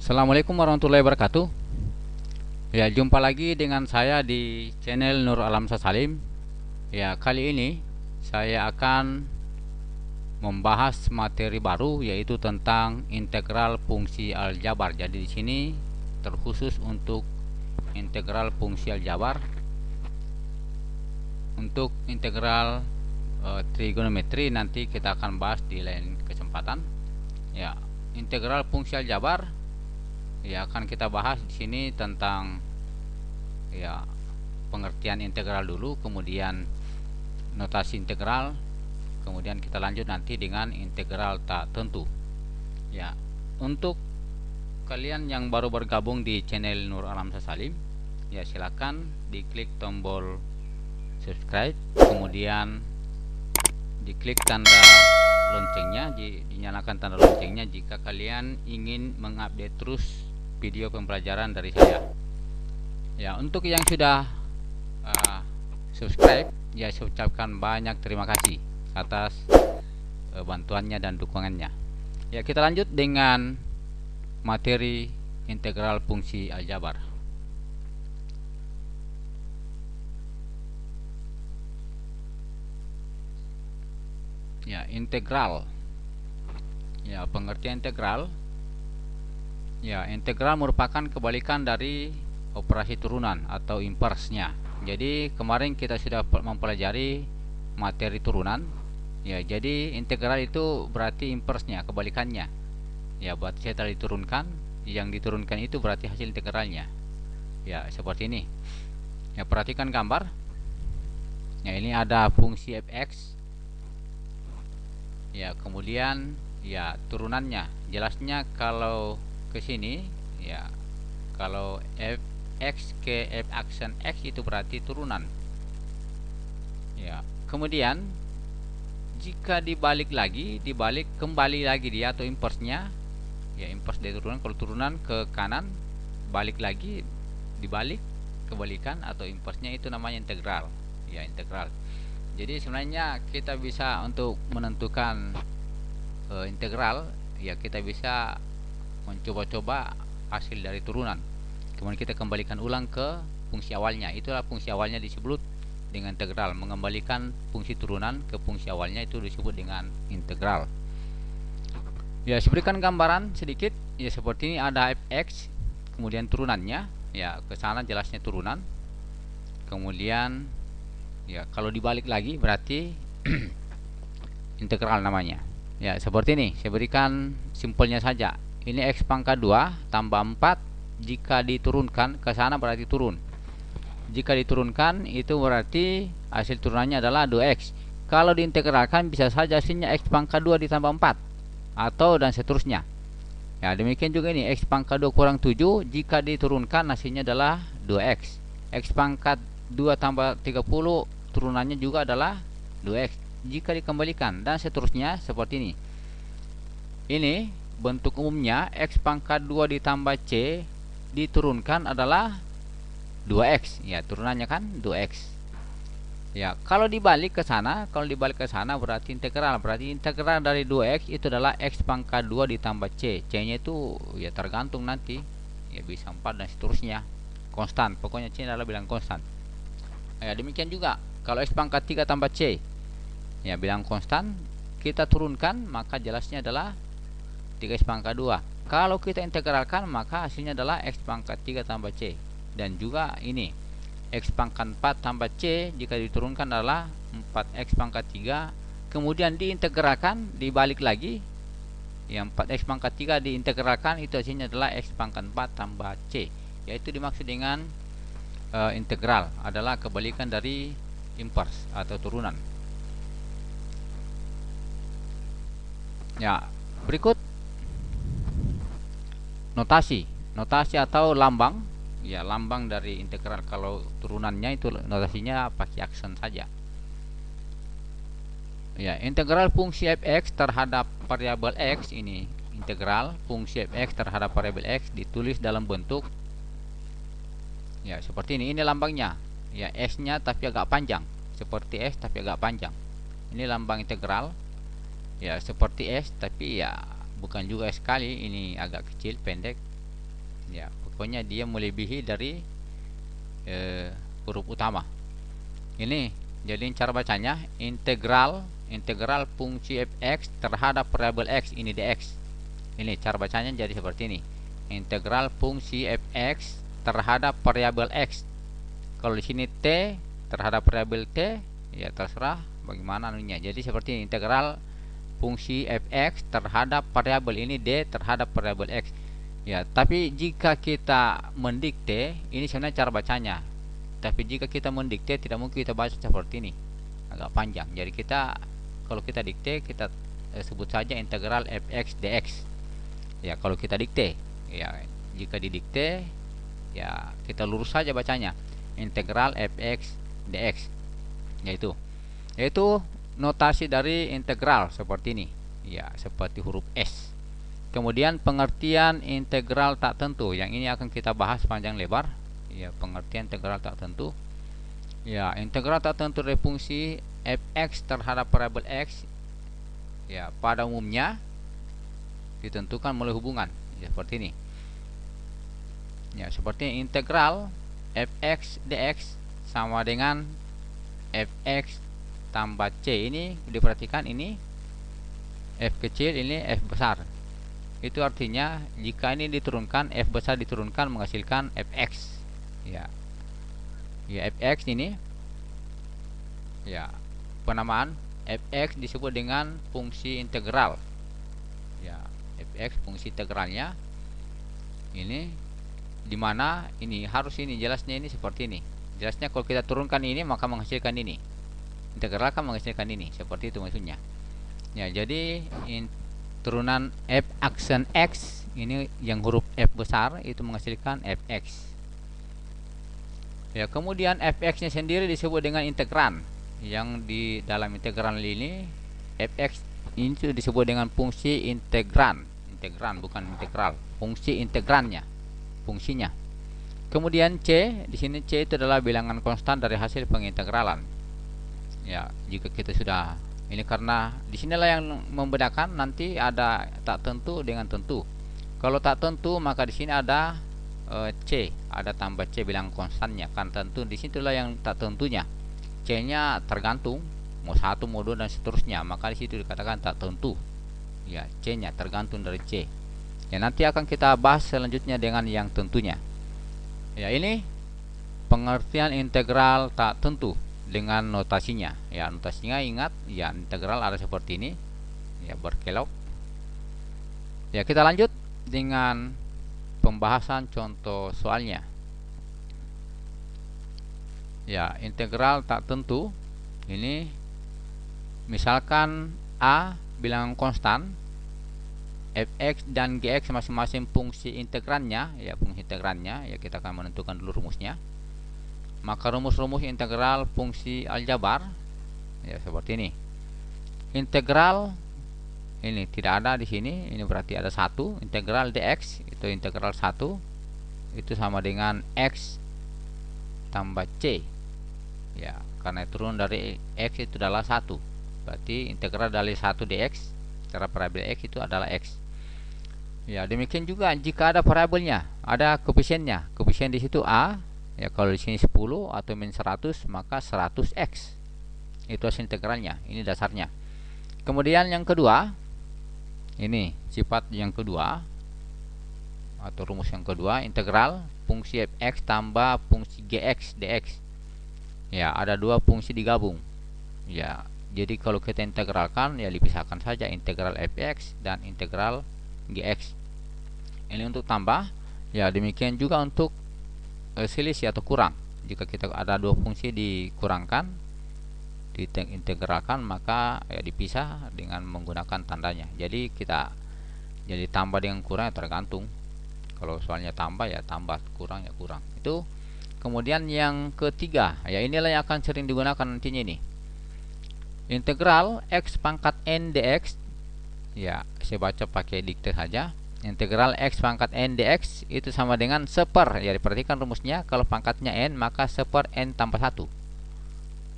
Assalamualaikum warahmatullahi wabarakatuh. Ya, jumpa lagi dengan saya di channel Nur Alamsa Salim. Ya, kali ini saya akan membahas materi baru, yaitu tentang integral fungsi aljabar. Jadi di sini terkhusus untuk integral fungsi aljabar. Untuk integral trigonometri nanti kita akan bahas di lain kesempatan. Ya, integral fungsi aljabar ya akan kita bahas di sini tentang ya pengertian integral dulu, kemudian notasi integral, kemudian kita lanjut nanti dengan integral tak tentu. Ya, untuk kalian yang baru bergabung di channel Nur Alamsa Salim, ya silakan diklik tombol subscribe, kemudian diklik tanda loncengnya, dinyalakan tanda loncengnya jika kalian ingin mengupdate terus video pembelajaran dari saya. Ya, untuk yang sudah subscribe, ya saya ucapkan banyak terima kasih atas bantuannya dan dukungannya. Ya, kita lanjut dengan materi integral fungsi aljabar. Ya, integral. Ya, pengertian integral. Ya, integral merupakan kebalikan dari operasi turunan atau inversnya. Jadi kemarin kita sudah mempelajari materi turunan. Ya, jadi integral itu berarti inversnya, kebalikannya. Ya, berarti setelah diturunkan, yang diturunkan itu berarti hasil integralnya. Ya, seperti ini. Ya, perhatikan gambar. Ya, ini ada fungsi fx. Ya, kemudian ya turunannya. Jelasnya kalau ke sini, ya kalau fx ke f aksen x itu berarti turunan. Ya, kemudian jika dibalik lagi, kembali lagi dia atau inversnya, ya inverse dari turunan. Kalau turunan ke kanan, balik lagi, dibalik, kebalikan atau inversnya, itu namanya integral. Ya, integral. Jadi sebenarnya kita bisa untuk menentukan integral, ya kita bisa mencoba-coba hasil dari turunan, kemudian kita kembalikan ulang ke fungsi awalnya. Itulah fungsi awalnya disebut dengan integral. Mengembalikan fungsi turunan ke fungsi awalnya itu disebut dengan integral. Ya, saya berikan gambaran sedikit. Ya, seperti ini ada fx, kemudian turunannya. Ya, ke sana jelasnya turunan. Kemudian ya kalau dibalik lagi berarti integral namanya. Ya, seperti ini. Saya berikan simpelnya saja. Ini x pangkat 2 tambah 4. Jika diturunkan ke sana berarti turun. Jika diturunkan itu berarti hasil turunannya adalah 2x. Kalau diintegralkan bisa saja hasilnya x pangkat 2 ditambah 4 atau dan seterusnya. Ya, demikian juga ini x pangkat 2 kurang 7. Jika diturunkan hasilnya adalah 2x. X pangkat 2 tambah 30 turunannya juga adalah 2x. Jika dikembalikan dan seterusnya seperti ini. Ini bentuk umumnya x pangkat 2 ditambah c diturunkan adalah 2x. Ya, turunannya kan 2x. Ya, kalau dibalik ke sana, berarti integral. Berarti integral dari 2x itu adalah x pangkat 2 ditambah c. C-nya itu ya tergantung nanti. Ya, bisa 4 dan seterusnya. Konstan. Pokoknya c adalah bilang konstan. Ya, demikian juga kalau x pangkat 3 tambah c. Ya, bilang konstan. Kita turunkan, maka jelasnya adalah 3x pangkat 2. Kalau kita integralkan, maka hasilnya adalah x pangkat 3 tambah c. Dan juga ini x pangkat 4 tambah c jika diturunkan adalah 4x pangkat 3. Kemudian diintegralkan, dibalik lagi, yang 4x pangkat 3 diintegralkan, itu hasilnya adalah x pangkat 4 tambah c. Yaitu dimaksud dengan integral adalah kebalikan dari inverse atau turunan. Ya, berikut notasi atau lambang. Ya, lambang dari integral. Kalau turunannya itu notasinya pakai aksen saja. Ya, integral fungsi fx terhadap variabel x. Ini integral fungsi fx terhadap variabel x ditulis dalam bentuk ya seperti ini. Ini lambangnya. Ya, s nya tapi agak panjang, seperti s tapi agak panjang. Ini lambang integral. Ya, seperti s tapi ya bukan juga s sekali, ini agak kecil, pendek. Ya, pokoknya dia melebihi dari huruf utama. Ini jadi cara bacanya integral fungsi fx terhadap variabel x, ini dx. Ini cara bacanya jadi seperti ini. Integral fungsi fx terhadap variabel x. Kalau di sini t terhadap variabel t, ya terserah bagaimana anunya. Jadi seperti ini, integral fungsi fx terhadap variabel ini d terhadap variabel x. Ya, tapi jika kita mendikte, ini sebenarnya cara bacanya. Tapi jika kita mendikte, tidak mungkin kita baca seperti ini, agak panjang. Jadi kita, kalau kita dikte, kita sebut saja integral fx dx. Ya, kalau kita dikte, ya jika didikte, ya kita lurus saja bacanya, integral fx dx. Yaitu notasi dari integral seperti ini, ya seperti huruf S. Kemudian pengertian integral tak tentu, yang ini akan kita bahas panjang lebar. Ya, pengertian integral tak tentu. Ya, integral tak tentu dari fungsi fx terhadap variabel x, ya pada umumnya ditentukan melalui hubungan, ya, seperti ini. Ya, seperti integral fx dx sama dengan fx tambah c. Ini diperhatikan, ini f kecil, ini f besar. Itu artinya jika ini diturunkan, f besar diturunkan menghasilkan fx. Ya, fx ini, ya penamaan fx disebut dengan fungsi integral. Ya, fx fungsi integralnya ini, dimana ini harus, ini jelasnya ini seperti ini. Jelasnya kalau kita turunkan ini maka menghasilkan ini. Integral kan menghasilkan ini, seperti itu maksudnya. Ya, jadi turunan f aksen x ini yang huruf f besar itu menghasilkan fx. Ya, kemudian fx nya sendiri disebut dengan integran. Yang di dalam integran ini fx ini disebut dengan fungsi integran bukan integral, fungsi integrannya, fungsinya. Kemudian c, di sini c itu adalah bilangan konstan dari hasil pengintegralan. Ya, jika kita sudah ini, karena disinilah yang membedakan, nanti ada tak tentu dengan tentu. Kalau tak tentu maka di sini ada c, ada tambah c bilangan konstannya. Kan tentu di situlah yang tak tentunya. C-nya tergantung, mau 1, mau 2 dan seterusnya. Maka di situ dikatakan tak tentu. Ya, c-nya tergantung dari c. Ya, nanti akan kita bahas selanjutnya dengan yang tentunya. Ya, ini pengertian integral tak tentu dengan notasinya. Ya, notasinya ingat, ya integral ada seperti ini, ya berkelok. Ya, kita lanjut dengan pembahasan contoh soalnya. Ya, integral tak tentu ini, misalkan a bilangan konstan, fx dan gx masing-masing fungsi integrannya, ya fungsi integrannya, ya kita akan menentukan dulu rumusnya. Maka rumus-rumus integral fungsi aljabar, ya seperti ini. Integral ini tidak ada di sini, ini berarti ada 1. Integral dx itu integral 1 itu sama dengan x tambah c. Ya, karena turun dari x itu adalah 1. Berarti integral dari 1 dx terhadap variabel x itu adalah x. Ya, demikian juga jika ada variabelnya, ada koefisiennya. Koefisien di situ a. Ya, kalau di sini 10 atau min 100 maka 100x. Itu hasil integralnya, ini dasarnya. Kemudian yang kedua, ini sifat yang kedua atau rumus yang kedua, integral fungsi fx tambah fungsi gx dx. Ya, ada 2 fungsi digabung. Ya, jadi kalau kita integralkan, ya dipisahkan saja integral fx dan integral gx. Ini untuk tambah. Ya, demikian juga untuk selisih atau kurang. Jika kita ada 2 fungsi dikurangkan, diintegralkan, maka ya dipisah dengan menggunakan tandanya. Jadi kita jadi tambah dengan kurang, ya tergantung. Kalau soalnya tambah, ya tambah, kurang, ya kurang. Itu. Kemudian yang ketiga, ya inilah yang akan sering digunakan nantinya ini. Integral x pangkat n dx. Ya, saya baca pakai dikte saja. Integral x pangkat n dx itu sama dengan seper. Ya, diperhatikan rumusnya, kalau pangkatnya n maka seper n tambah 1.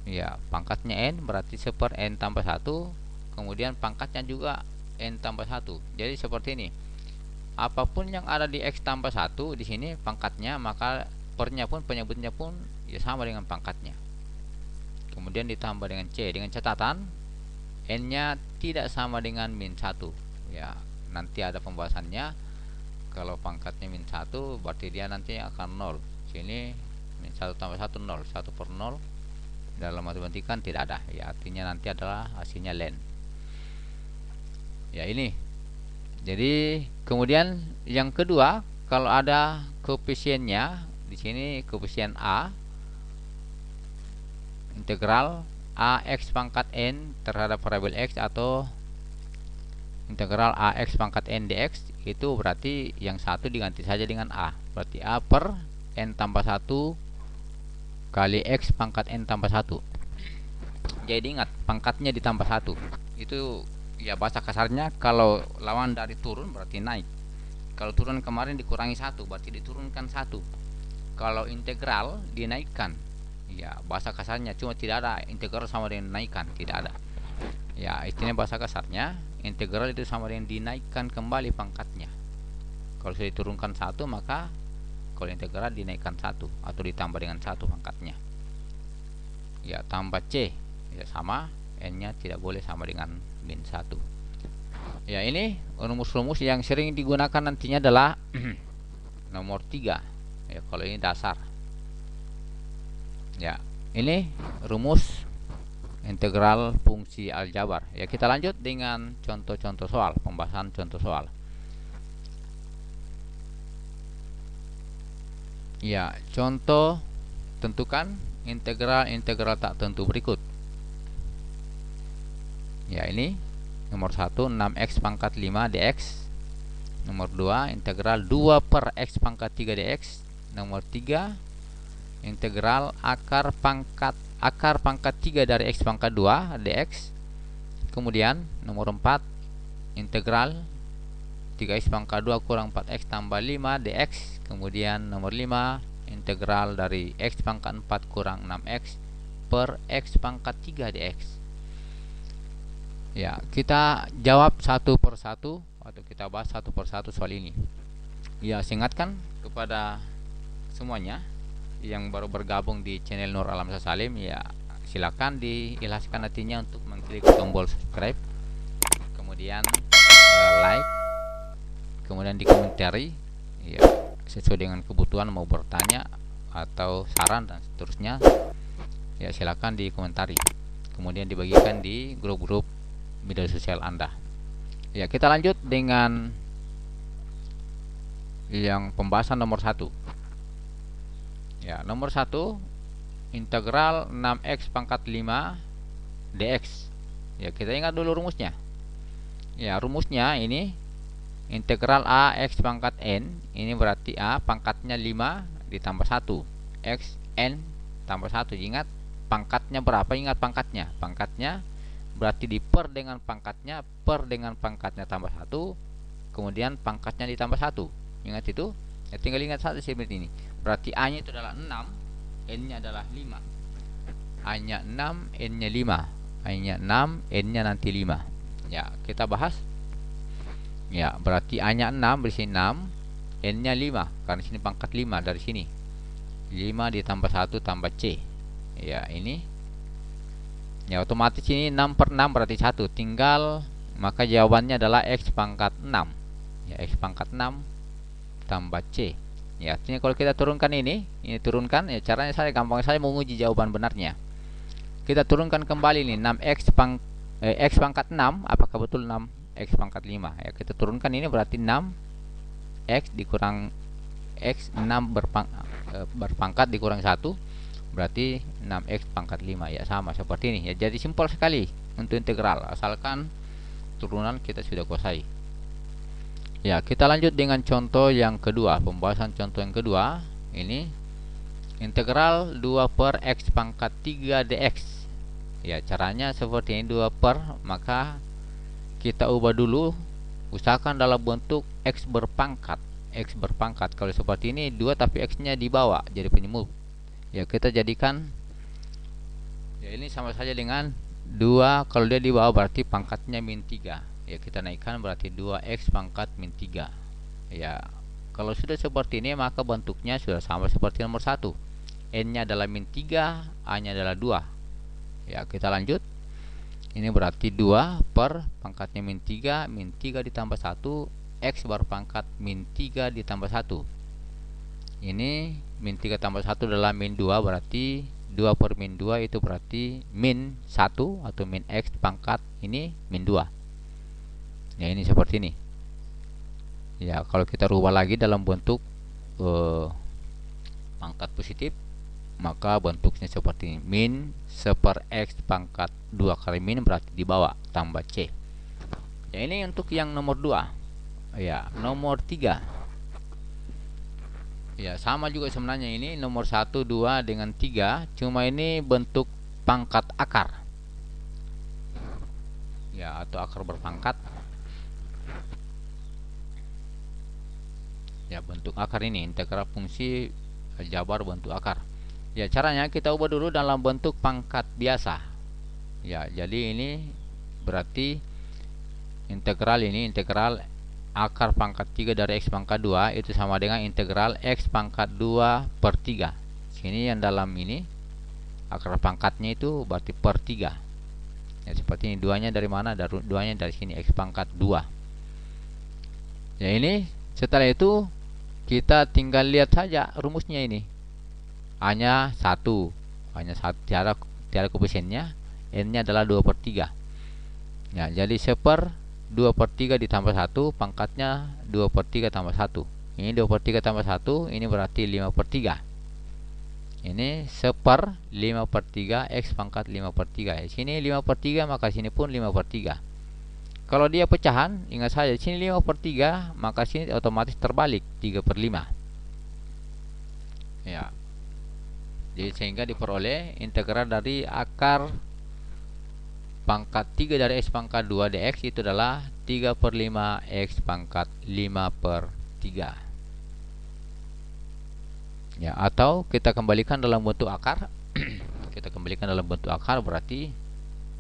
Ya, pangkatnya n berarti seper n tambah 1. Kemudian pangkatnya juga n tambah 1. Jadi seperti ini. apapun yang ada di X tambah 1 di sini pangkatnya, maka pernya pun, penyebutnya pun ya sama dengan pangkatnya. Kemudian ditambah dengan C, dengan catatan N-nya tidak sama dengan min 1. Ya, nanti ada pembahasannya. Kalau pangkatnya min 1 berarti dia nanti akan 0. Sini min 1 tambah 1 0, 1 per 0 dalam matematika tidak ada. Ya, artinya nanti adalah hasilnya len. Ya, ini. Jadi kemudian yang kedua, kalau ada koefisiennya di sini koefisien A, integral AX pangkat N terhadap variabel X atau integral AX pangkat N dx, itu berarti yang satu diganti saja dengan A. Berarti A per N tambah 1 kali X pangkat N tambah 1. Jadi ingat, pangkatnya ditambah 1. Itu ya bahasa kasarnya, kalau lawan dari turun berarti naik. Kalau turun kemarin dikurangi 1 berarti diturunkan 1. Kalau integral dinaikkan, ya bahasa kasarnya, cuma tidak ada integral sama dengan naikkan, tidak ada. Ya, istilahnya bahasa kasarnya integral itu sama dengan dinaikkan kembali pangkatnya. Kalau sudah diturunkan 1, maka kalau integral dinaikkan 1 atau ditambah dengan 1 pangkatnya. Ya, tambah C, ya sama, N-nya tidak boleh sama dengan min 1. Ya, ini rumus-rumus yang sering digunakan nantinya adalah nomor 3. Ya, kalau ini dasar. Ya, ini rumus integral fungsi aljabar. Ya, kita lanjut dengan contoh-contoh soal, pembahasan contoh soal. Ya, contoh, tentukan integral tak tentu berikut. Ya, ini nomor 1 6x pangkat 5 dx. Nomor 2 integral 2 per x pangkat 3 dx. Nomor 3 integral akar pangkat 3 dari x pangkat 2 dx. Kemudian nomor 4 integral 3x pangkat 2 kurang 4x tambah 5 dx. Kemudian nomor 5 integral dari x pangkat 4 kurang 6x per x pangkat 3 dx. Ya, kita jawab satu per satu atau kita bahas satu per satu soal ini. Ya, saya ingatkan kepada semuanya yang baru bergabung di channel Nur Alam Salim, ya silakan diikhlaskan hatinya untuk mengklik tombol subscribe, kemudian like, kemudian dikomentari, ya sesuai dengan kebutuhan, mau bertanya atau saran dan seterusnya, ya silakan dikomentari, kemudian dibagikan di grup-grup media sosial Anda. Ya, kita lanjut dengan yang pembahasan nomor 1. Ya, nomor 1 integral 6x pangkat 5 dx. Ya, kita ingat dulu rumusnya. Ya, rumusnya ini integral a x pangkat n, ini berarti a pangkatnya 5 ditambah 1 x n tambah 1. Ingat pangkatnya berapa? Ingat pangkatnya. Pangkatnya berarti diper dengan pangkatnya, per dengan pangkatnya tambah 1, kemudian pangkatnya ditambah 1. Ingat itu? Ya, tinggal ingat saja seperti ini. Berarti A nya itu adalah 6, N nya adalah 5. A nya 6, N nya 5. A nya 6, N nya nanti 5. Ya, kita bahas. Ya, berarti A nya 6, berisi 6, N nya 5, karena sini pangkat 5 dari sini. 5 ditambah 1 tambah C. Ya, ini. Ya, otomatis ini 6 per 6 berarti 1. Tinggal, maka jawabannya adalah X pangkat 6. Ya, X pangkat 6 tambah C. Ya, artinya kalau kita turunkan ini turunkan, ya caranya saya gampang, saya menguji jawaban benarnya. Kita turunkan kembali nih 6x x pangkat 6, apakah betul 6x pangkat 5? Ya, kita turunkan ini berarti 6x dikurang x 6 berpangkat dikurang 1 berarti 6x pangkat 5. Ya, sama seperti ini. Ya, jadi simpel sekali untuk integral, asalkan turunan kita sudah kuasai. Ya, kita lanjut dengan contoh yang kedua, pembahasan contoh yang kedua. Ini integral 2 per x pangkat 3 dx. Ya, caranya seperti ini, 2 per, maka kita ubah dulu, usahakan dalam bentuk x berpangkat. X berpangkat, kalau seperti ini 2 tapi x nya di bawah jadi penyebut. Ya, kita jadikan, ya ini sama saja dengan 2, kalau dia di bawah berarti pangkatnya min 3. Ya, kita naikkan berarti 2x pangkat min 3. Ya, kalau sudah seperti ini maka bentuknya sudah sama seperti nomor 1. N-nya adalah min 3, A-nya adalah 2. Ya, kita lanjut. Ini berarti 2 per pangkatnya min 3 ditambah 1, X berpangkat min 3 ditambah 1. Ini min 3 tambah 1 adalah min 2, berarti 2 per min 2 itu berarti min 1 atau min X pangkat ini min 2. Ya, ini seperti ini. Ya, kalau kita rubah lagi dalam bentuk pangkat positif, maka bentuknya seperti ini. Min 1 per X pangkat 2 kali min berarti di bawah tambah C. Ya, ini untuk yang nomor 2. Ya, nomor 3. Ya, sama juga sebenarnya, ini nomor 1, 2 dengan 3, cuma ini bentuk pangkat akar. Ya, atau akar berpangkat. Ya, bentuk akar ini integral fungsi jabar bentuk akar. Ya, caranya kita ubah dulu dalam bentuk pangkat biasa. Ya, jadi ini berarti integral ini, integral akar pangkat 3 dari X pangkat 2 itu sama dengan integral X pangkat 2 per 3. Sini yang dalam ini akar pangkatnya itu berarti per 3. Ya, seperti ini. Duanya dari mana? Duanya dari sini, X pangkat 2. Ya, ini setelah itu kita tinggal lihat saja rumusnya ini. A-nya 1. A-nya 1, tiada koefisiennya. N-nya adalah 2 per 3. Ya, jadi 1 per 2 per 3 ditambah 1, pangkatnya 2 per 3 tambah 1. Ini 2 per 3 tambah 1, ini berarti 5 per 3. Ini 1 per 5 per 3, X pangkat 5 per 3. Di sini 5 per 3, maka sini pun 5 per 3. Kalau dia pecahan, ingat saja sini 5 per 3, maka sini otomatis terbalik 3 per 5. Ya. Jadi sehingga diperoleh integral dari akar pangkat 3 dari X pangkat 2 dx itu adalah 3 per 5 X pangkat 5 per 3. Ya, atau kita kembalikan dalam bentuk akar. Kita kembalikan dalam bentuk akar, berarti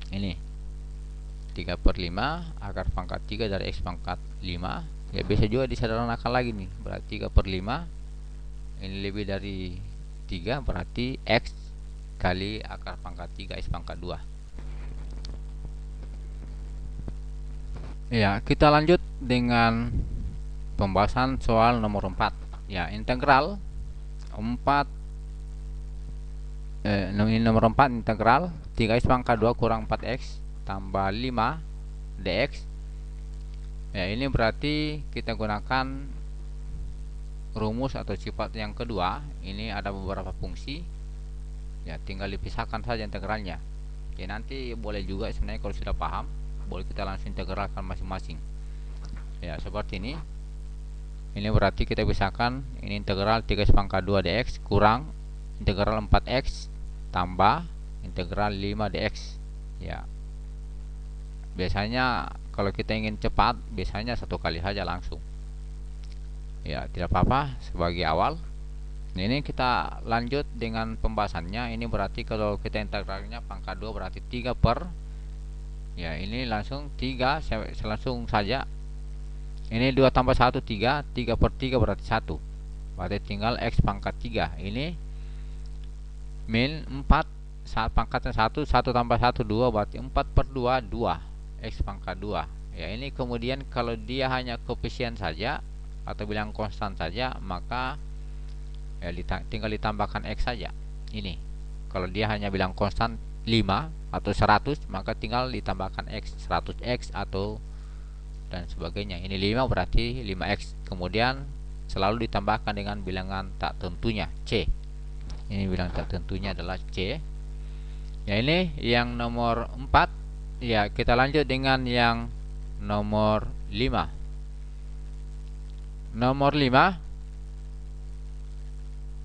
ini 3 per 5 akar pangkat 3 dari X pangkat 5. Ya, bisa juga disederhanakan lagi nih, berarti 3 per 5 ini lebih dari 3, berarti X kali akar pangkat 3 X pangkat 2. Ya, kita lanjut dengan pembahasan soal nomor 4. Ya, integral 4 ini nomor 4, integral 3x pangkat 2 kurang 4x tambah 5 dx. Ya, ini berarti kita gunakan rumus atau sifat yang kedua. Ini ada beberapa fungsi. Ya, tinggal dipisahkan saja integralnya. Ya, nanti boleh juga sebenarnya kalau sudah paham, boleh kita langsung integralkan masing-masing. Ya, seperti ini. Ini berarti kita pisahkan, ini integral 3x pangkat 2 dx kurang integral 4x tambah integral 5 dx. Ya, biasanya kalau kita ingin cepat, biasanya satu kali saja langsung. Ya, tidak apa-apa sebagai awal. Ini kita lanjut dengan pembahasannya. Ini berarti kalau kita integralnya pangkat 2 berarti 3 per, ya ini langsung 3, langsung saja. Ini 2 tambah 1 3, 3 per 3 berarti 1. Berarti tinggal X pangkat 3. Ini min 4, saat pangkatnya 1, 1 tambah 1 2, berarti 4 per 2 2, X pangkat 2. Ya, ini kemudian kalau dia hanya koefisien saja atau bilang konstan saja, maka ya tinggal ditambahkan X saja. Ini kalau dia hanya bilang konstan 5 atau 100, maka tinggal ditambahkan X, 100X atau dan sebagainya. Ini 5 berarti 5x. Kemudian selalu ditambahkan dengan bilangan tak tentunya C. Ini bilangan tak tentunya adalah C. Ya, ini yang nomor 4. Ya, kita lanjut dengan yang nomor 5. Nomor 5.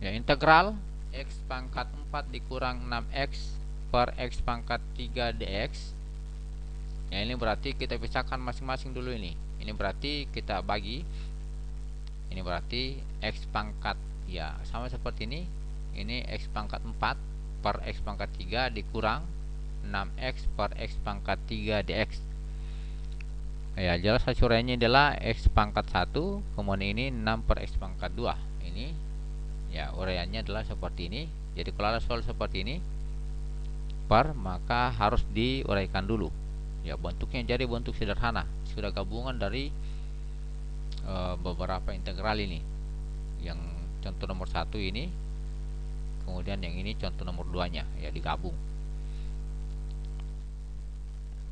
Ya, integral X pangkat 4 dikurang 6x per X pangkat 3 dx. Ya, ini berarti kita pisahkan masing-masing dulu ini. Ini berarti kita bagi. Ini berarti X pangkat, ya sama seperti ini. Ini X pangkat 4 per X pangkat 3 dikurang 6x per X pangkat 3 dx. Ya, jelas hasil uraiannya adalah X pangkat 1, kemudian ini 6 per X pangkat 2. Ini ya uraiannya adalah seperti ini. Jadi kalau ada soal seperti ini maka harus diuraikan dulu. Ya, bentuknya jadi bentuk sederhana, sudah gabungan dari beberapa integral ini. Yang contoh nomor 1 ini, kemudian yang ini contoh nomor 2-nya, ya digabung.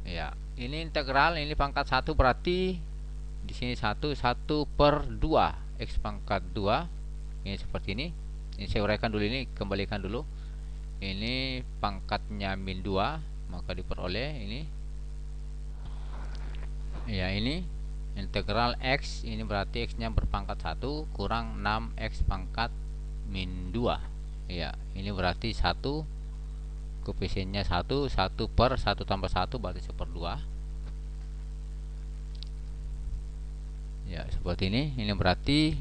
Ya, ini integral, ini pangkat 1 berarti di sini 1 per 2 X pangkat 2. Ini seperti ini. Ini saya uraikan dulu, ini kembalikan dulu. Ini pangkatnya min 2, maka diperoleh ini. Ya, ini integral X, ini berarti X-nya berpangkat 1 kurang 6X pangkat min 2. Ya, ini berarti 1 koefisiennya 1 per 1 tambah 1 berarti 1/2. Ya, seperti ini. Ini berarti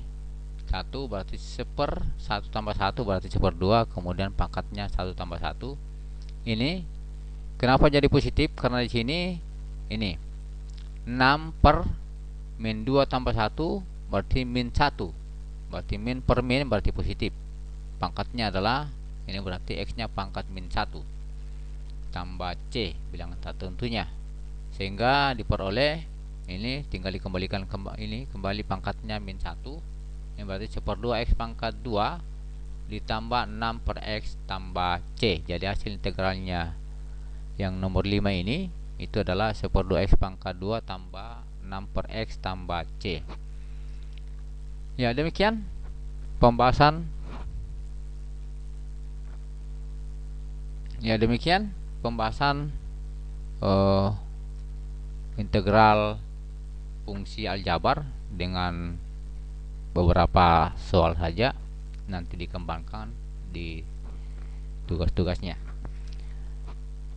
1 berarti 1 tambah 1 berarti 1/2, kemudian pangkatnya 1 tambah 1. Ini kenapa jadi positif? Karena di sini ini 6 per min 2 tambah 1 berarti min 1. Berarti min per min berarti positif. Pangkatnya adalah ini berarti X-nya pangkat min 1 tambah C bilangan tak tentunya, sehingga diperoleh ini tinggal dikembalikan kembali pangkatnya min 1. Ini berarti 1/2 X pangkat 2 ditambah 6 per X tambah C. Jadi hasil integralnya yang nomor 5 ini itu adalah 1/2 X pangkat 2 tambah 6 per X tambah C. Ya, demikian pembahasan. Ya, demikian pembahasan integral fungsi aljabar dengan beberapa soal saja, nanti dikembangkan di tugas-tugasnya.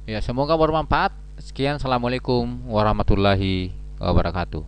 Ya, semoga bermanfaat. Sekian, assalamualaikum warahmatullahi wabarakatuh.